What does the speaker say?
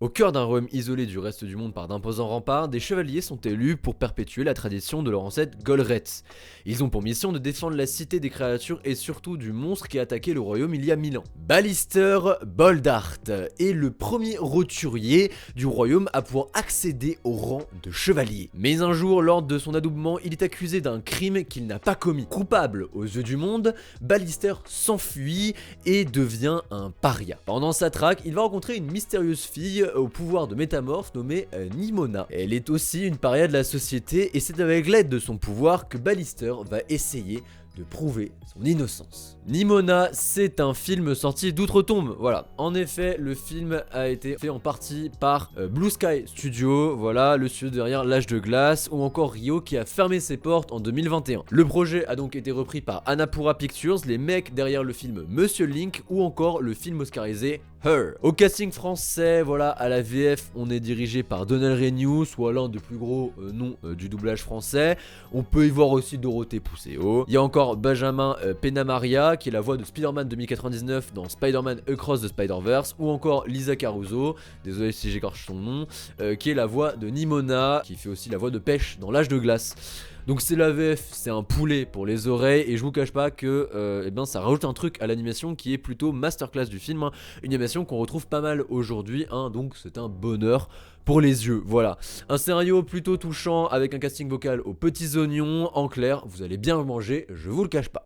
Au cœur d'un royaume isolé du reste du monde par d'imposants remparts, des chevaliers sont élus pour perpétuer la tradition de leur ancêtre Golretz. Ils ont pour mission de défendre la cité des créatures et surtout du monstre qui a attaqué le royaume il y a 1000 ans. Ballister Boldart est le premier roturier du royaume à pouvoir accéder au rang de chevalier. Mais un jour, lors de son adoubement, il est accusé d'un crime qu'il n'a pas commis. Coupable aux yeux du monde, Ballister s'enfuit et devient un paria. Pendant sa traque, il va rencontrer une mystérieuse fille au pouvoir de métamorphe nommée Nimona. Elle est aussi une paria de la société et c'est avec l'aide de son pouvoir que Ballister va essayer de prouver son innocence. Nimona, c'est un film sorti d'outre-tombe, voilà. En effet, le film a été fait en partie par Blue Sky Studio, voilà, le studio derrière L'Âge de Glace, ou encore Rio qui a fermé ses portes en 2021. Le projet a donc été repris par Annapurna Pictures, les mecs derrière le film Monsieur Link, ou encore le film oscarisé Her. Au casting français, voilà, à la VF, on est dirigé par Donald Renew, soit l'un des plus gros noms du doublage français. On peut y voir aussi Dorothée Pousseau. Il y a encore Benjamin Penamaria, qui est la voix de Spider-Man 2099 dans Spider-Man Across the Spider-Verse, ou encore Lisa Caruso, désolé si j'écorche son nom, qui est la voix de Nimona, qui fait aussi la voix de Pêche dans L'Âge de Glace. Donc c'est la VF, c'est un poulet pour les oreilles et je vous cache pas que ça rajoute un truc à l'animation qui est plutôt masterclass du film, hein. Une animation qu'on retrouve pas mal aujourd'hui, hein, donc c'est un bonheur pour les yeux, voilà. Un scénario plutôt touchant avec un casting vocal aux petits oignons, en clair, vous allez bien le manger, je vous le cache pas.